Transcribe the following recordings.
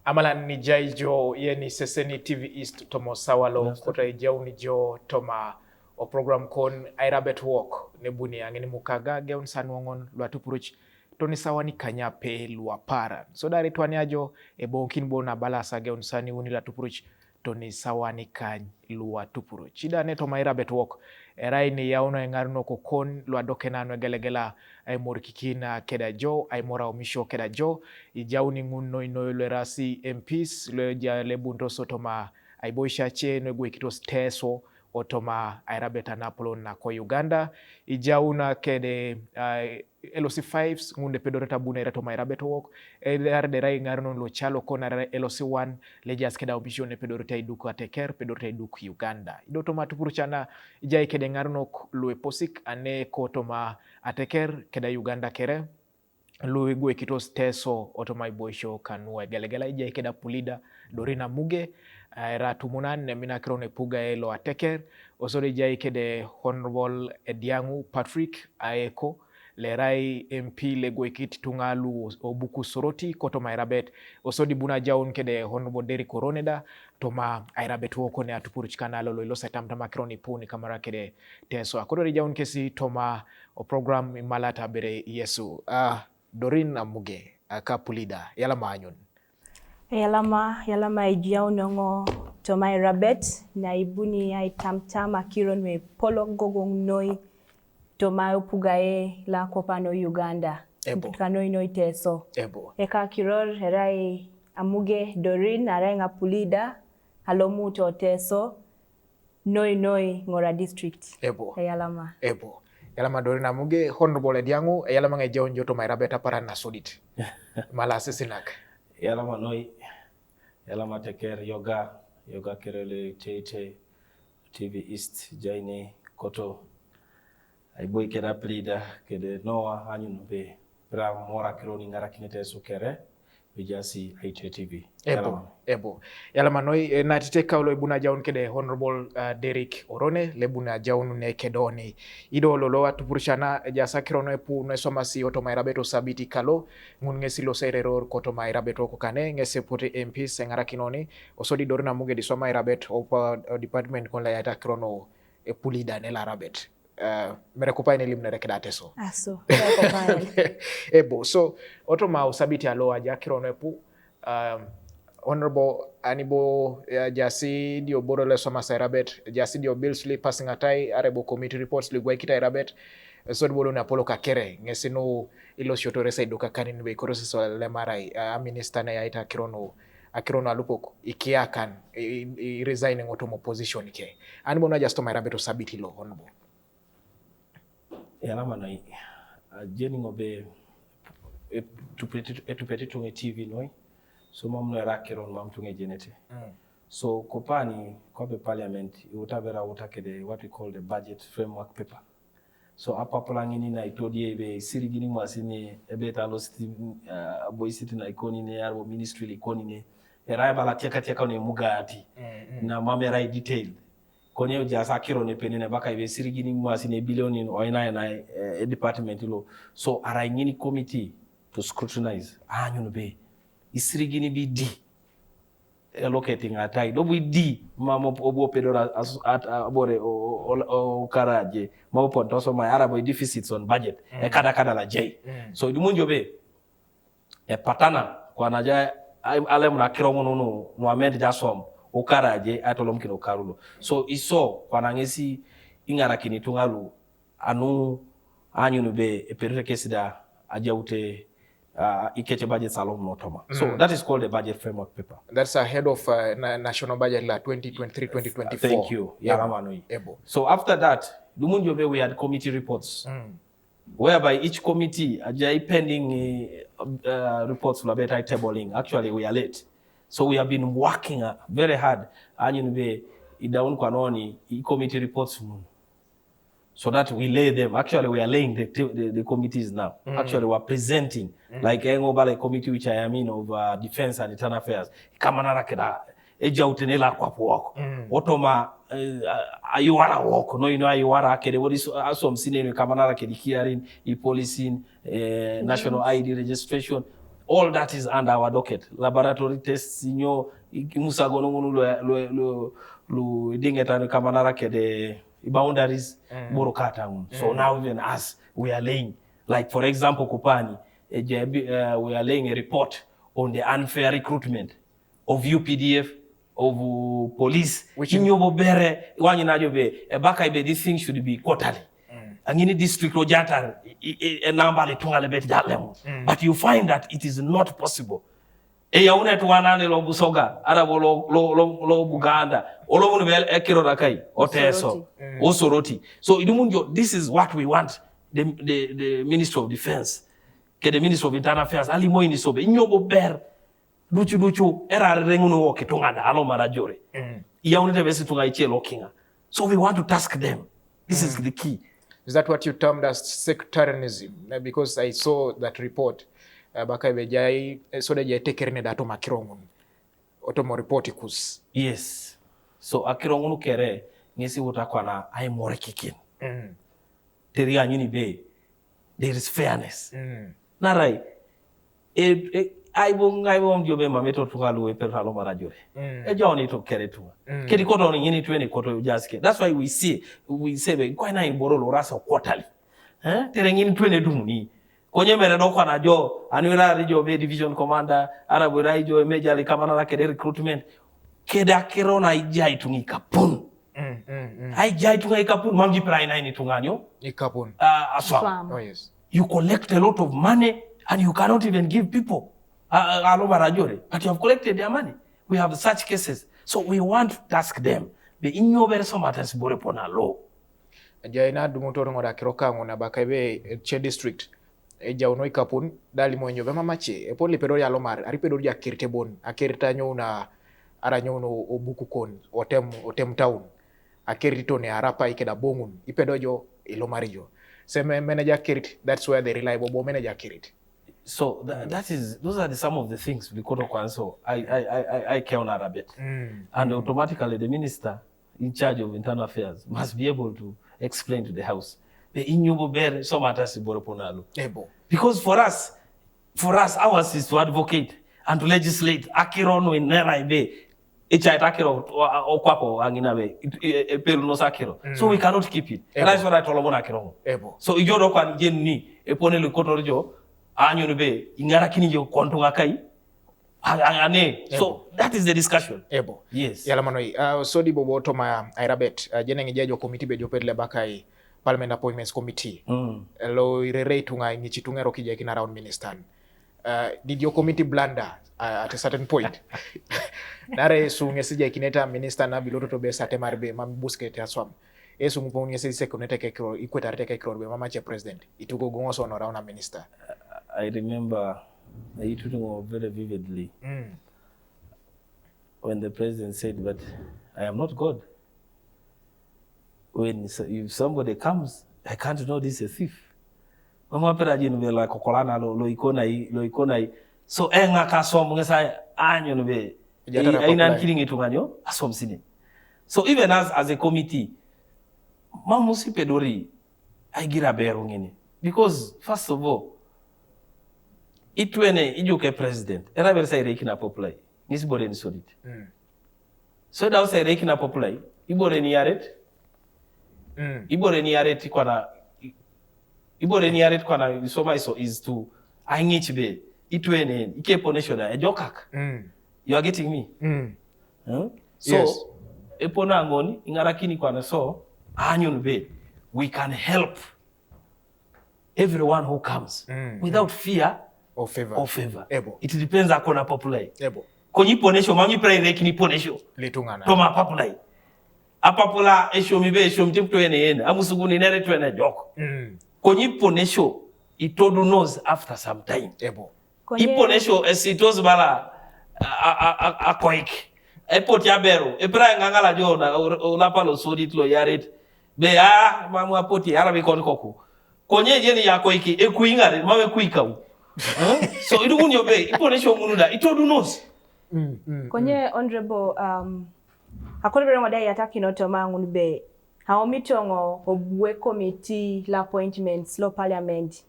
amala ni jaijo yeni seseni TV East tomo sawalo kota ijauni jo toma o program kon Airabet walk ne buni angeni mukaga geun sanwongon lwa tupuruch toni sawani kanyape lwa para so dari twani ajo e bonkin bona balasa geun sani uni la tupuruch toni sawani kany lwa tupuruch chida ne toma Airabet walk erai ni yauna engarno ko kon lwa dokenano gelegela ay morkikina keda jo ay mora omisho keda jo ijauni ngunno ino lerasi MPs le ja lebunto sotoma ay boysha che no gwekitos teso otoma Airabet Anapolo na ko Uganda ijauna kede LOC5s ngunde pedoreta buna ira toma Airabet walk de rai ngarno lo chalo kona LOC1 le jas keda omisho ne pedoreta iduku ateker pedoreta iduku Uganda ido toma tupuruchana ijai kede ngarno lo posik ane ko toma ateker keda Uganda kere lui gue kitos teso otomai boysho kanua gelegela ija keda pulida dorina muge era tumunan ne mina krone puga elo ateker osore ija kede honorable Ediangu Patrick Aeko lerai MP le gue kit tungalu obuku soroti kotoma Airabet osodi buna jaun kede honorable Derrick Koroneda toma Airabet woko ne atupuruchikana lolo ilo setamtama kroni puni kamara kede teso akodori jaun kesi toma o program imalata bere Yesu Dorin Amuge akapulida yalama anyun yalama ijiao nongo toma Airabet na ibuni ay tamtama kiron me polo gogong noi toma upugae la kopano Uganda kanoi noi teso eka kiror herai Amuge Dorin arai ngapulida halomu to teso noi ngora district yalama Dorin Amuge honorable Ediangu yalama ngejaon joto Airabet para nasodit mala sisinak yalama noi yalama teker yoga kerele tete TV East jaine koto ay boy keda plida kede noa anyun be bra mora kironi ngara kinete sukere bijasi ITV ebo yalama noi natite kawlo ibuna jaun kede honorable Derrick Orone lebuna jaun ne kedoni ido lolo atupurushana jasa kirono epu no somasi oto Airabet sabiti kalo ngun ngesi lo sereror koto Airabet ko kane ngese puti MP sengara kinoni osodi Dorina Muge di soma Airabet opa department kon la yata kirono epulida ne la Airabet mere kupaine limne rekeda so aso ebo so otoma usabiti alo aja kirono epu honorable anibo jasi dio borole soma Airabet jasi dio bills li passing atai arebo committee reports li gwaikita Airabet so bolo na Apollo kakere ngesino ilo shotore sai doka kanin be korosi so le marai minister na yaita kirono akirono alupo ikiakan i resigning otomo position ke anibo na just toma Airabet sabiti lo honorable yalama noi jeni ngobe etupeti tunge TV noi so mamno rakiron mamtunge jenete so kopani kobe parliament utabera utakede what we call the budget framework paper so apa plangini na itodie be sirigini masini ebeta losti boy city na ikoni ne yarbo ministry ikoni ne era bala teka ne mugati na mamera detail konye jasa kiro ne penene baka ibe sirigini masini billion oina na department lo so ara ngini committee to scrutinize anyun be isirigini bi di locating atai do bi di mamo obo pedora abore o karaje mo ponto so my arabo deficits on budget e kada la jay so di munjo be e patana kwa naja alem na kiro no amed jasom o karaje atolom kino karulo so iso kwa nangesi ingara kini tungalu anu anyunu be e perere kesida ajaute ikeche budget salon notoma. So that is called the budget framework paper. That's ahead of national budget la 2023-2024. Thank you. So after that, Lumunjobe we had committee reports, whereby each committee ajai pending reports for better tabling. Actually, we are late. So we have been working very hard. And be idaun kwanoni committee reports. So that we lay them. Actually, we are laying the committees now. Actually, we are presenting like a committee which I am in of defense and internal affairs. Kamanara keda eja utenela kwa walk. Otoma ayuara walk. No, ayuara kede. What is also seen in kamanara kedi hearing, policing, national ID registration. all that is under our docket. Laboratory tests, musagono lu dingetano kamanara ke the boundaries borokata. So now even us, we are laying, like for example, Kupani, we are laying a report on the unfair recruitment of UPDF, of police. Which in Yobobere, this thing should be quarterly. And in district Rojata, a number but you find that it is not possible. Yaune tuanane lo busoga, arabo lo Buganda, olo bel ekiro rakai, oteso, osoroti. So this is what we want. The Minister of Defense, the Minister of Internal Affairs, ali mo inisobe, inyobo ber, duchu, era renguno woke tunganda, alo marajore. Yaune te besi tunga iche lokinga. So we want to task them. This is the key. Is that what you termed as sectarianism? Because I saw that report. Bakaibe soda jai tekerine dato makirongun. Otomo report kus. Yes. So akirongunu kere ngesi utakwa na ai more kikin. Teria nyuni be. There is fairness. Narai. Ai bong jobe mameto tukalu perhalo marajore. Jawni to kere tu. Kedi koto ni nyini tuene koto jaske. That's why we say be kwa na iborolo rasa quarterly. Tere nyini tuene dumuni. Konye mere no kwa na jo anwira rijo be division commander arabu raijo major le kamana la kede recruitment keda kero na ijai tungi kapun ai jai tungi kapun mamji prai na ni tunganyo ikapun aswa. Oh yes, you collect a lot of money and you cannot even give people alo barajore, but you have collected their money. We have such cases, so we want to task them be inyo bere so matters bore pona law jaina dumotoro ngoda kiroka ngona bakaibe che district jauno ikapun dali monyo be mamache epoli pedori alomar ari pedori akirte bon akirta nyona ara nyono obuku kon otem town akirti to ne arapa ikeda bongun ipedojo ilomarijo seme manager kirit, that's where the reliable manager kirit. So those are some of the things we could also I care on Airabet. And automatically the minister in charge of internal affairs must be able to explain to the house. Because for us, ours is to advocate and to legislate. So we cannot keep it. That's what I told you. So if you don't ni eponele kotorjo anyo be ingara kinijo kontunga kai. So that is the discussion. Yes. Yalamanoi. So di bobo toma Airabet. Jeneng jajo committee be jopedle bakai Parliament Appointments Committee. Lo irere tunga ngichitunga roki jakina around minister. Did your committee blunder at a certain point? Nare sunge sija kineta minister na biloto to be satemarbe mami busket aswam. Esu mponye sisi sekunete kekro ikweta rete kekro be mama che president. Itugo gongo no around a minister. I remember it very vividly when the president said, "But I am not God. If somebody comes, I can't know this is a thief." Mama perajin be la kokolana lo ikonai. So enga kasom ngesa anyo no be. Aina killing it nganyo asom sini. So even as a committee, mamusi pedori I gira beru ngene. Because first of all, itwene ijuke president. Airabet say rekina populai. Nisbore ni solid. So that say rekina populai. Ibore ni yaret. Ibore ni yaret kwa na soma iso is to aingichbe itwene ikepo nation ejokak. You are getting me? So yes. Epona ngoni ingarakini kwa na so anyun be we can help everyone who comes without fear or favor. It depends akona populai. Konyi ponesho mami pray rekini ponesho letungana toma populai apapula esho mibe esho mtipto ene amusuguni nere twene joko konyi ponesho itodu knows after some time iponesho esitos bala akoik epot ya bero epra ngangala jona ulapalo soditlo yaret be mamu apoti arabi konkoku konye jeni yakoiki ekuingare mawe kuikau. So idugunyo be iponesho munuda itodu knows. Konye honorable akolebere ngodai ataki no tomangu be how mitongo obwe committee la appointments lo parliament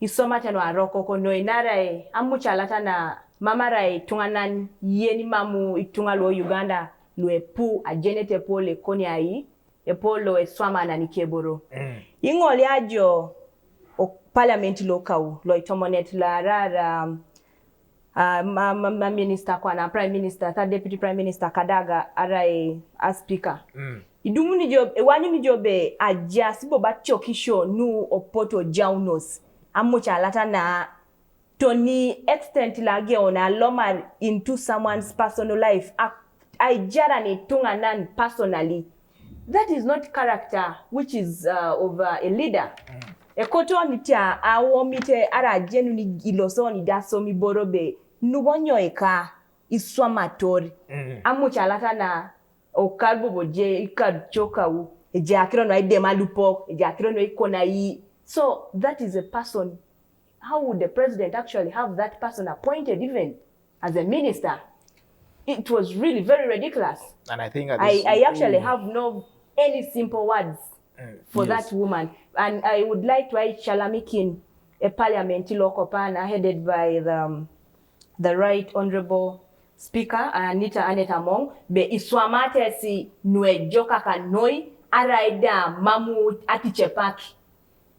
isoma tano aroko kono inarai amuchalata na mama rai tunganan yeni mamu itunga lo Uganda lo epu ajenete pole koni ai epolo eswama na nikeboro ingoli ajo o parliament local lo itomonet la rara minister kwa na prime minister third deputy prime minister Kadaga arai as speaker idumuni job ewani ni jobe aja sibo batchokisho nu opoto jaunos amucha lata na Tony extent lage ona loma into someone's personal life I jara ni tunga nan personally. That is not character which is of a leader. Ekoto nitia awomite ara jenu ni iloso ni daso mi borobe nubonyo eka iswa matori amucha lata na okalbo boje ikachoka u ejakiro no ide malupo ejakiro no ikona yi. So that is a person. How would the president actually have that person appointed even as a minister? It was really very ridiculous. And I think I actually have no any simple words for that woman. And I would like to write Shalamikin, a parliament local panel headed by the Right Honorable Speaker Anita Mong, be iswamate si nuejoka kanoi araida mamu ati chepaki.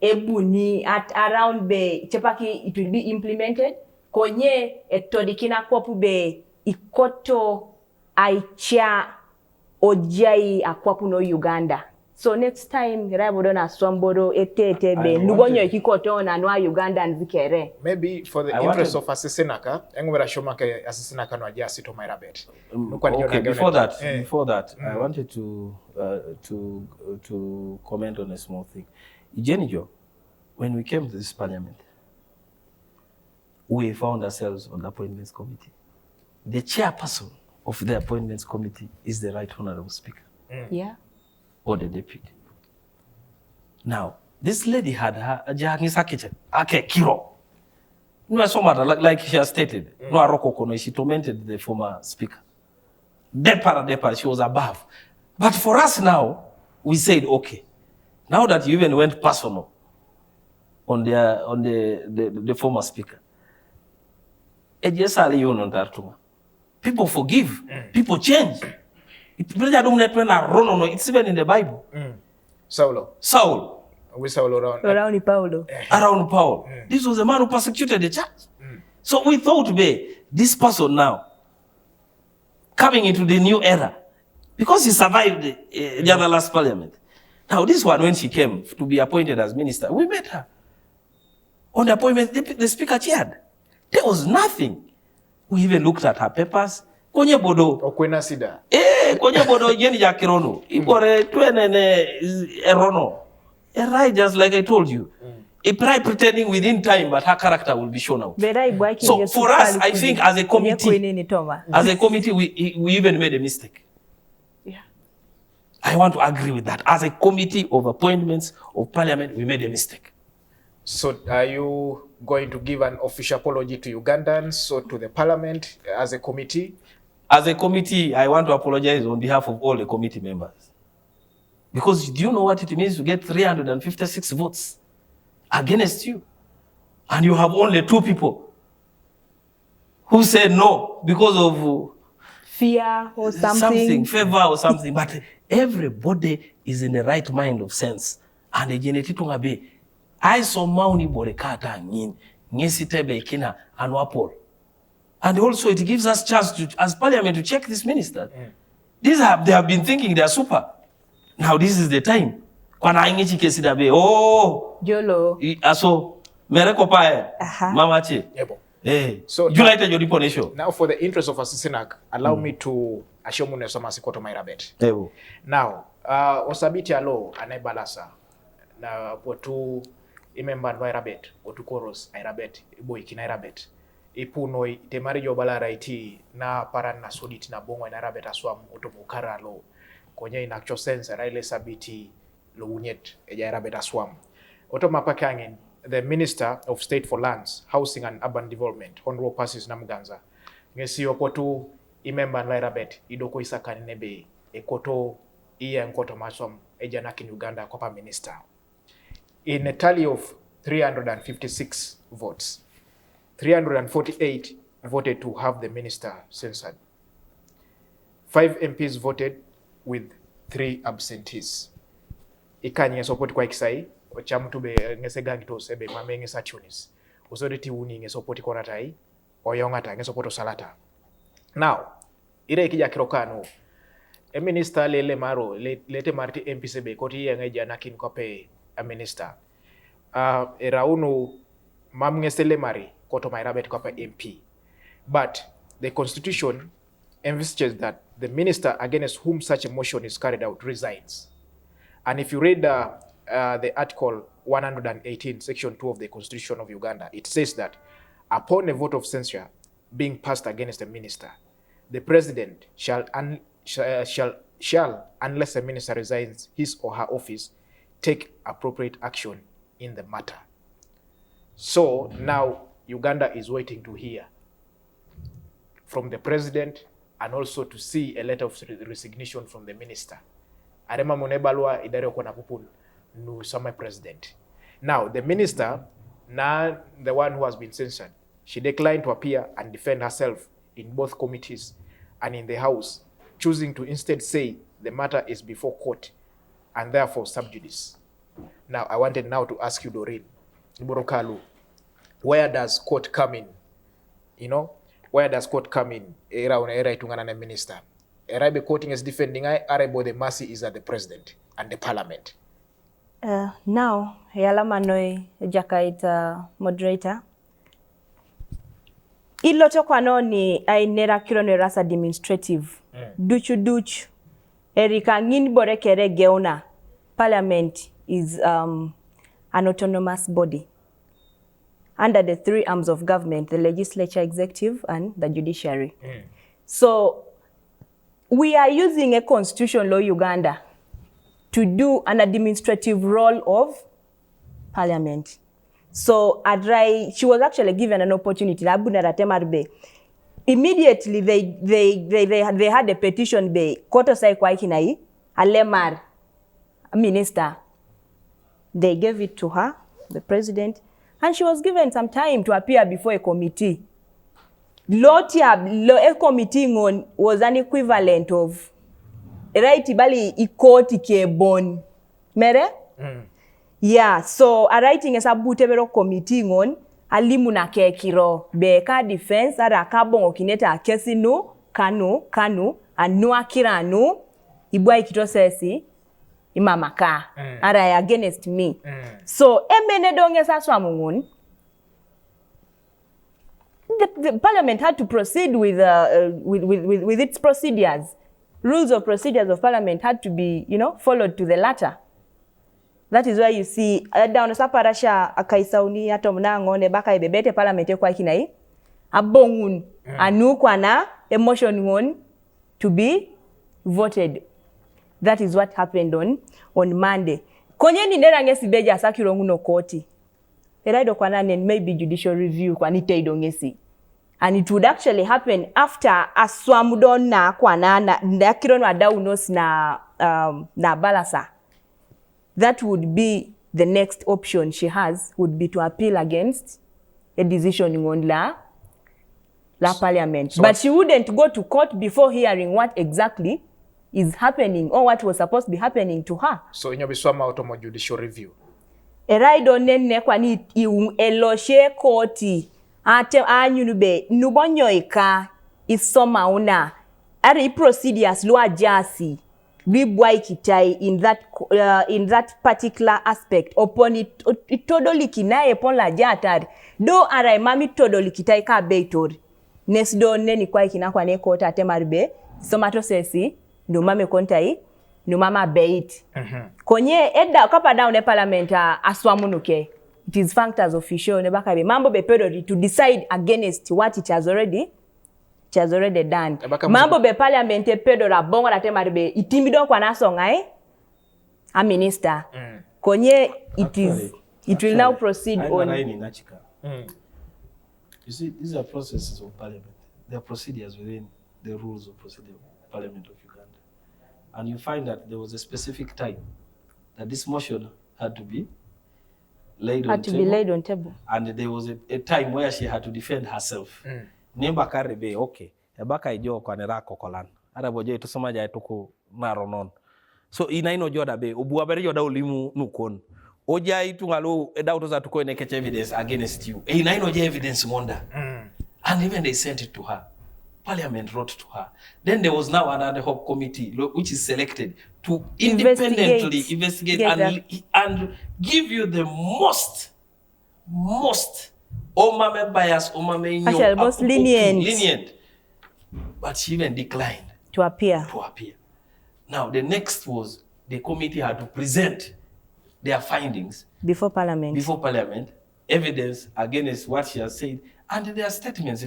Ebuni at around be chepaki it will be implemented konye etodikina kopu be ikoto aicha ojai akwapu no Uganda. So next time rabodona swamboro ete be nubonyo ikikoto na nwa Uganda nzikere. Maybe for the interest of Asisinaka engwera shomaka Asisinaka no ajasi to Airabet. Okay, before that I wanted to comment on a small thing. Jenijo, when we came to this parliament, we found ourselves on the appointments committee. The chairperson of the appointments committee is the Right Honorable Speaker. Yeah. Or the deputy. Now, this lady had her jahangisa kitchen. Okay, Kiro. No, so matter like she has stated. No, Aroko she tormented the former speaker. Depara, she was above. But for us now, we said okay. Now that you even went personal on the former speaker, people forgive, people change. It's even in the Bible. Saul. We Saul around Paulo. Around Paul. This was a man who persecuted the church. So we thought, this person now, coming into the new era, because he survived the other last parliament. Now this one, when she came to be appointed as minister, we met her. On the appointment, the speaker chaired. There was nothing. We even looked at her papers. Konye bodo. Okwena sida. Konye bodo yeni ya kirono. Ibore tuenene erono. Right, just like I told you. A pride pretending within time, but her character will be shown out. So for us, I think as a committee, we even made a mistake. I want to agree with that. As a committee of appointments of parliament, we made a mistake. So are you going to give an official apology to Ugandans or to the parliament as a committee? As a committee, I want to apologize on behalf of all the committee members. Because do you know what it means to get 356 votes against you? And you have only 2 people who said no because of fear or something. Favor or something. But everybody is in the right mind of sense. And the genetitunga be I saw mauni borekata nyin nyesitebe kina anwapol. And also it gives us chance to, as parliament, to check this minister. They have been thinking they are super. Now this is the time. Kwana ingichi kesida be Jolo. Aso mereko pae mamache. So United Jodiponesho. Now for the interest of Asisinak, allow me to ashomune soma sikoto Airabet. Now, osabiti alo anabalasa na potu imemba Airabet, potu koros Airabet, boy kina Airabet. Ipuno temari jobala raiti na paran na sodit na bongo Airabet aswam otomukara lo. Konye in actual sense raile sabiti lo unyet eja Airabet aswam. Otomapakangen, the Minister of State for Lands, Housing and Urban Development, Honorable Persis Namuganza. Ngesi opotu imemba Airabet idoko isakani nebe ekoto iya nkoto maswam eja nakin Uganda kopa minister. In a tally of 356 votes. 348 voted to have the minister censored. 5 MPs voted with 3 absentees. Ikanye support kwa ikisai, ochamutu be ngese gangi to sebe mame ngesa tunis. Usoditi uni nge support kona tai, oyongata nge support salata. Now, ire ikija kirokano, a minister lele maro, lete marti MP sebe, koti yenga jana kin kope a minister. Eraunu mam ngese le mari, koto Airabet kope MP. But the constitution envisages that the minister against whom such a motion is carried out resigns. And if you read the article 118, section 2 of the Constitution of Uganda, it says that upon a vote of censure being passed against a minister, the president shall, unless a minister resigns his or her office, take appropriate action in the matter. So now Uganda is waiting to hear from the president and also to see a letter of resignation from the minister. Arema munebalwa idare kona pupun nu sama president. Now the minister, now the one who has been censored, she declined to appear and defend herself in both committees and in the House, choosing to instead say the matter is before court and therefore sub judice. Now I wanted now to ask you, Doreen Iborokalu, where does court come in? You know, where does court come in? Era itungana na minister. Airabet courting is defending Airabet, the mercy is at the president and the parliament. Now, yalama noi jakaita moderator. Iloto kwa no ni ainera kiro ne rasa demonstrative. Duchu. Erika ngin bore kere geona. Parliament is an autonomous body under the 3 arms of government, the legislature, executive, and the judiciary. So, we are using a constitution law Uganda to do an administrative role of parliament. So she was actually given an opportunity. Immediately they had a petition be koto sai kwa ikinai alemar minister. They gave it to her, the president, and she was given some time to appear before a committee. A committee was an equivalent of right bali ikoti ke bon mere yeah, so a writing is a butebero committee on alimu na kekiro beka defense ara kabongo kineta kesi no kanu anu akira no ibwa ikitosesi imamaka ara against me so emene donge saswa mungun. The parliament had to proceed with its procedures. Rules of procedures of parliament had to be, followed to the letter. That is why you see down saparasha akaisauni atomnango ne baka ibebete parliament kwa kinai abongun anu kwa na emotion won to be voted. That is what happened on Monday. Konye ni nera ngesi beja asakiro nguno koti. Eraido kwa nane maybe judicial review kwa niteido ngesi. And it would actually happen after aswamudona kwa na ndakirono adaunos na balasa. That would be the next option she has, would be to appeal against a decision in la parliament. So but she wouldn't go to court before hearing what exactly is happening or what was supposed to be happening to her. So inyobiswama automo judicial review. Eraido nene kwa ni eloshe koti ate anyunube nubonyoika isoma una ari procedures lo ajasi bibwai kitai in that particular aspect upon it totally kinae pon la jatari do ara mami totally kitai ka beitori nesdo neni kwa ikina kwa ne kota atemaribe somato sesi no mame kontai no mama beit konye edda kapa down ne parliament aswamunuke. It is functors official ne bakabe mambo be period to decide against what it has already done. Mambo be parliament period abongo na temaribe itimido kwa nasonga a minister. Konye it will now proceed on. You see, these are processes of parliament. They are procedures within the rules of procedure of Parliament of Uganda. And you find that there was a specific time that this motion had to be on to be laid on table. And there was a time where she had to defend herself. Nimba karebe, okay. Ebaka ijo kwa nerako kolan. Ada boje itu sama jaya tuku naronon. So inaino joda be, ubuabere joda ulimu nukon. Oja itu ngalo edauto za tuko nekeche evidence against you. Inaino je evidence wonder. And even they sent it to her. Parliament wrote to her. Then there was now another hope committee which is selected to independently investigate and give you the most bias, most lenient. But she even declined to appear. Now the next was the committee had to present their findings before Parliament, evidence against what she has said, and their statements.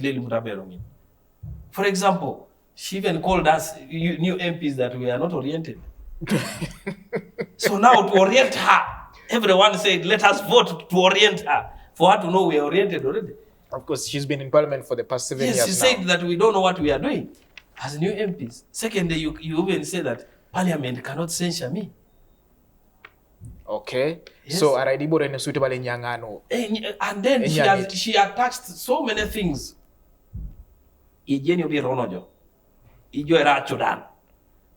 For example, she even called us new MPs that we are not oriented. So now to orient her, everyone said, let us vote to orient her, for her to know we are oriented already. Of course, she's been in Parliament for the past 7 years now. Yes, she said that we don't know what we are doing as new MPs. Secondly, you even say that Parliament cannot censure me. Okay. Yes. So Araidibo and suitable in Yangano. And then she attached so many things. Ijenyo bi ronojo. Ijo era chudan.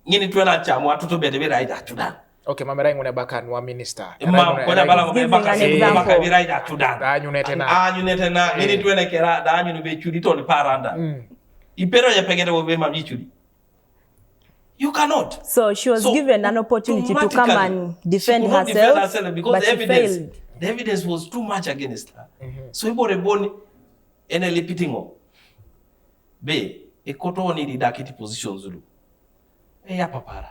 Ngini tuena chamu atuto bede right chudan. Okay, mamera ngone baka nwa minister. Kona bala ngone baka bi right chudan. Da nyunetena. Nyunetena ngini tuena kera da nyunu be chudi to ni paranda. Ipero ya pegede wo be mamji chudi. You cannot. So she was given an opportunity to come and defend herself, because the evidence was too much against her. So ibo reboni ene lipitingo. Be ekoto ni didakiti position zulu. Ya papara.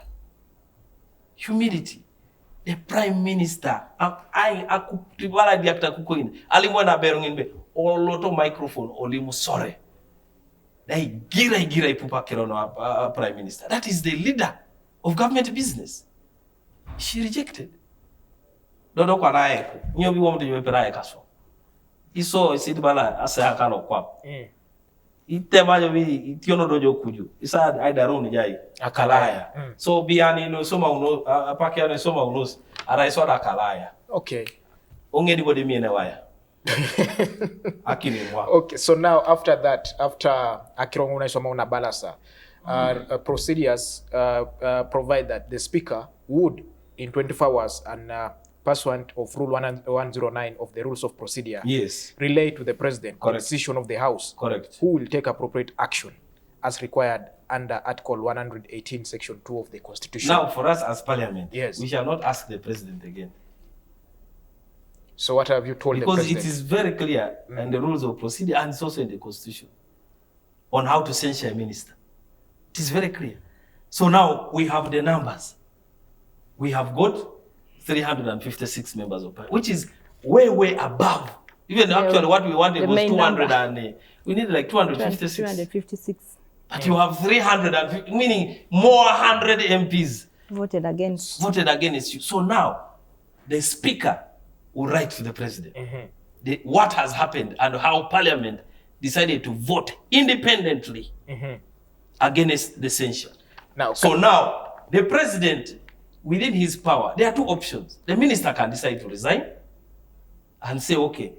Humility. The prime minister akutibala diakta kukoin. Alimwana berungin be oloto microphone olimu sore. Gira ipupa kerono prime minister. That is the leader of government business. She rejected. Dodo kwa nae. Nyobi womu te yopera kaso. Iso isidibala asa akano kwa. Itema jobi itiono dojo kuju. Isa aidaroni jai akalaya. So biani no soma uno apake no soma unos ara iso da akalaya. Okay. Ongedi bodi miene waya. Okay, so now after that, after Akirongo Soma una balasa, procedures provide that the speaker would, in 24 hours and pursuant of Rule 109 of the Rules of Procedure, relay to the President the decision of the House, who will take appropriate action as required under Article 118, Section 2 of the Constitution. Now, for us as Parliament, we shall not ask the President again. So what have you told the President? Because it is very clear in the Rules of Procedure and it's also in the Constitution on how to censure a minister. It is very clear. So now we have the numbers. We have got 356 members of Parliament, which is way above. Even actually what we wanted was 200 and we need like 256. But you have 350, meaning more 100 MPs voted against you. So now the Speaker will write to the President what has happened and how Parliament decided to vote independently against the censure. Now the President, within his power, there are two options. The minister can decide to resign and say, okay,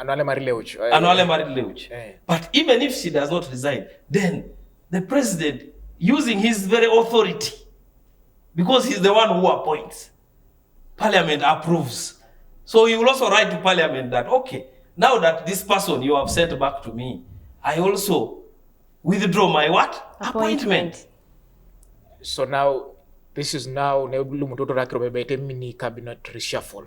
Anuale Marileuch. But even if she does not resign, then the President, using his very authority, because he's the one who appoints, Parliament approves. So he will also write to Parliament that, okay, now that this person you have sent back to me, I also withdraw my what? Appointment. So now, this is now mini cabinet reshuffle.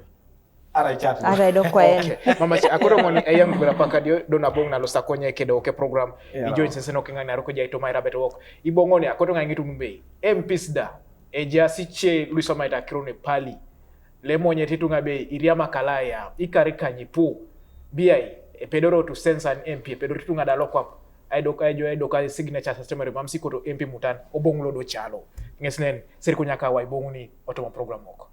Okay. Mama akoro ngoni ayam bela pakadio dona bong na losa konye kedo ke program ijo inseseno kinga na roko jaito Airabet work ibongoni akoto ngangitu numbe MPs da eja siche Luisa Maita Kirone pali lemonye titu ngabe iriama kalaya ikarika nyipu biai pedoro to sense an MP pedoro titu ngada lokwa aidoka signature system re mamsi koto MP mutan obonglo do chalo ngesnen seri kunyaka wa ibonguni otoma program woko